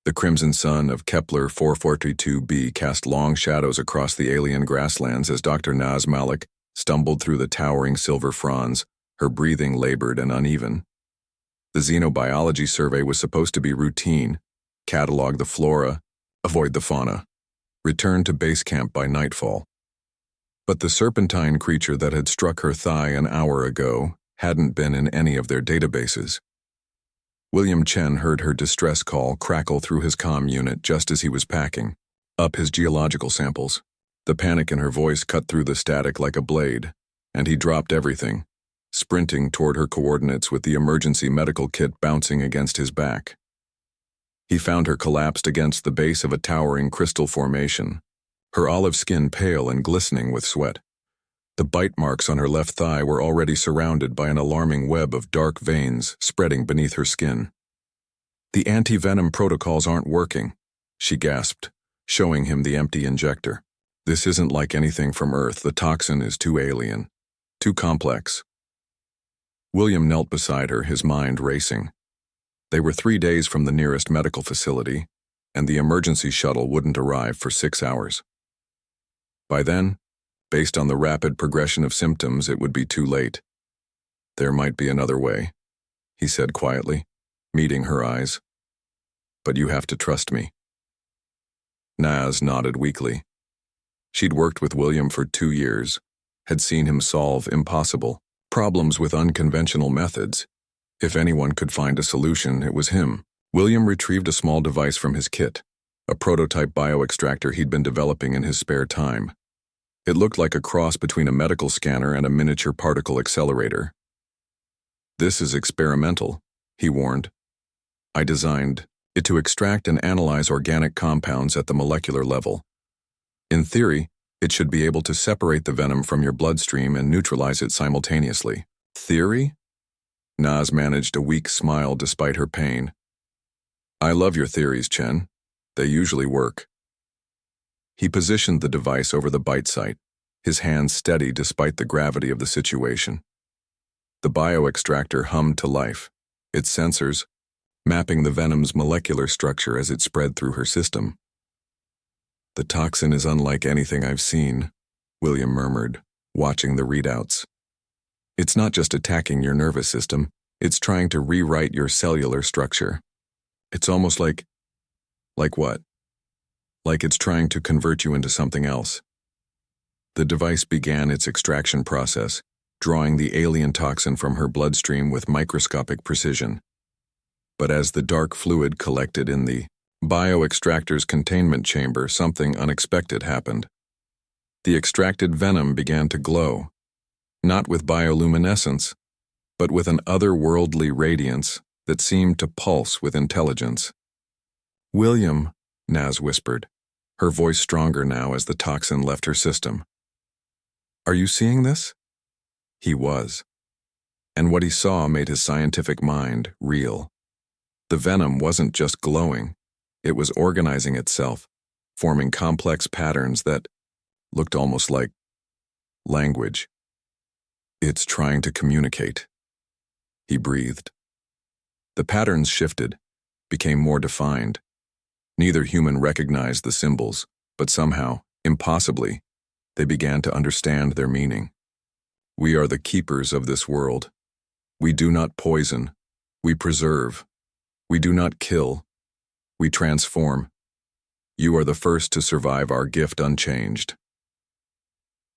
The crimson sun of Kepler 442b cast long shadows across the alien grasslands as Dr. Naz Malik stumbled through the towering silver fronds, her breathing labored and uneven. The xenobiology survey was supposed to be routine: catalog the flora, avoid the fauna, return to base camp by nightfall. But the serpentine creature that had struck her thigh an hour ago hadn't been in any of their databases. William Chen heard her distress call crackle through his comm unit just as he was packing up his geological samples. The panic in her voice cut through the static like a blade, and he dropped everything, sprinting toward her coordinates with the emergency medical kit bouncing against his back. He found her collapsed against the base of a towering crystal formation, her olive skin pale and glistening with sweat. The bite marks on her left thigh were already surrounded by an alarming web of dark veins spreading beneath her skin. "The anti-venom protocols aren't working," she gasped, showing him the empty injector. "This isn't like anything from Earth. The toxin is too alien, too complex." William knelt beside her, his mind racing. They were 3 days from the nearest medical facility, and the emergency shuttle wouldn't arrive for 6 hours. By then, based on the rapid progression of symptoms, it would be too late. "There might be another way," he said quietly, meeting her eyes. "But you have to trust me." Naz nodded weakly. She'd worked with William for 2 years, had seen him solve impossible problems with unconventional methods. If anyone could find a solution, it was him. William retrieved a small device from his kit, a prototype bioextractor he'd been developing in his spare time. It looked like a cross between a medical scanner and a miniature particle accelerator. "This is experimental," he warned. "I designed it to extract and analyze organic compounds at the molecular level. In theory, it should be able to separate the venom from your bloodstream and neutralize it simultaneously." "Theory?" Naz managed a weak smile despite her pain. "I love your theories, Chen. They usually work." He positioned the device over the bite site, his hands steady despite the gravity of the situation. The bioextractor hummed to life, its sensors mapping the venom's molecular structure as it spread through her system. "The toxin is unlike anything I've seen," William murmured, watching the readouts. "It's not just attacking your nervous system, it's trying to rewrite your cellular structure. It's almost like what? Like it's trying to convert you into something else." The device began its extraction process, drawing the alien toxin from her bloodstream with microscopic precision. But as the dark fluid collected in the bioextractor's containment chamber, something unexpected happened. The extracted venom began to glow, not with bioluminescence, but with an otherworldly radiance that seemed to pulse with intelligence. "William," Naz whispered, her voice stronger now as the toxin left her system. "Are you seeing this?" He was. And what he saw made his scientific mind real. The venom wasn't just glowing, it was organizing itself, forming complex patterns that looked almost like language. "It's trying to communicate," he breathed. The patterns shifted, became more defined. Neither human recognized the symbols, but somehow, impossibly, they began to understand their meaning. "We are the keepers of this world. We do not poison. We preserve. We do not kill. We transform. You are the first to survive our gift unchanged."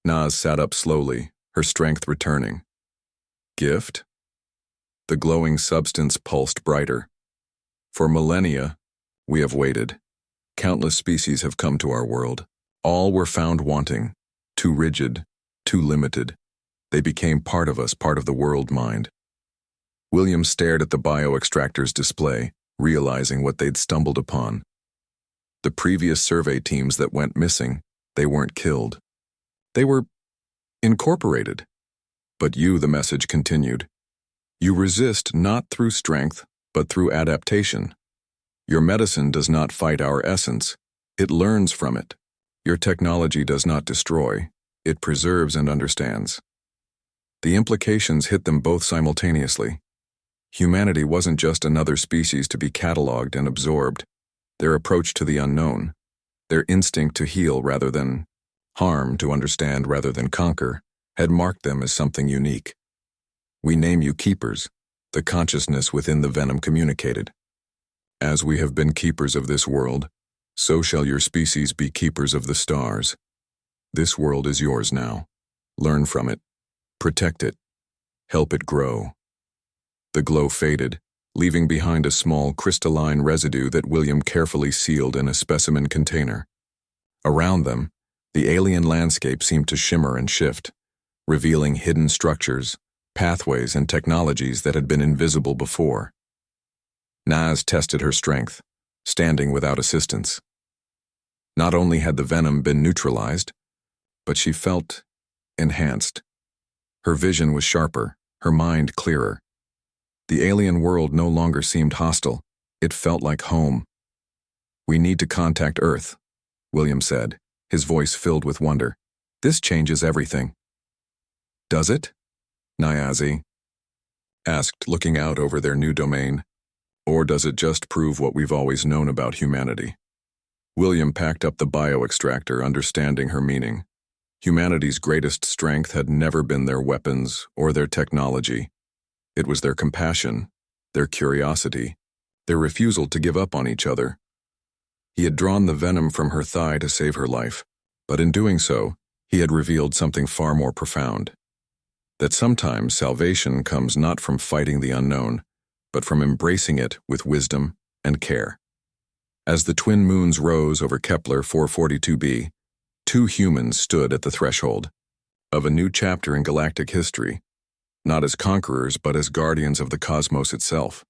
Naz sat up slowly, her strength returning. "Gift?" The glowing substance pulsed brighter. "For millennia, we have waited. Countless species have come to our world. All were found wanting, too rigid, too limited. They became part of us, part of the world mind." William stared at the bioextractor's display, realizing what they'd stumbled upon. The previous survey teams that went missing, they weren't killed. They were incorporated. "But you," the message continued, "you resist not through strength, but through adaptation. Your medicine does not fight our essence, it learns from it. Your technology does not destroy, it preserves and understands." The implications hit them both simultaneously. Humanity wasn't just another species to be cataloged and absorbed. Their approach to the unknown, their instinct to heal rather than harm, to understand rather than conquer, had marked them as something unique. "We name you keepers," the consciousness within the Venom communicated. "As we have been keepers of this world, so shall your species be keepers of the stars. This world is yours now. Learn from it. Protect it. Help it grow." The glow faded, leaving behind a small crystalline residue that William carefully sealed in a specimen container. Around them, the alien landscape seemed to shimmer and shift, revealing hidden structures, pathways, and technologies that had been invisible before. Naz tested her strength, standing without assistance. Not only had the venom been neutralized, but she felt enhanced. Her vision was sharper, her mind clearer. The alien world no longer seemed hostile. It felt like home. "We need to contact Earth," William said, his voice filled with wonder. "This changes everything." "Does it?" Nyazi asked, looking out over their new domain. "Or does it just prove what we've always known about humanity?" William packed up the bioextractor, understanding her meaning. Humanity's greatest strength had never been their weapons or their technology. It was their compassion, their curiosity, their refusal to give up on each other. He had drawn the venom from her thigh to save her life, but in doing so, he had revealed something far more profound. That sometimes salvation comes not from fighting the unknown, but from embracing it with wisdom and care. As the twin moons rose over Kepler 442b, two humans stood at the threshold of a new chapter in galactic history, not as conquerors but as guardians of the cosmos itself.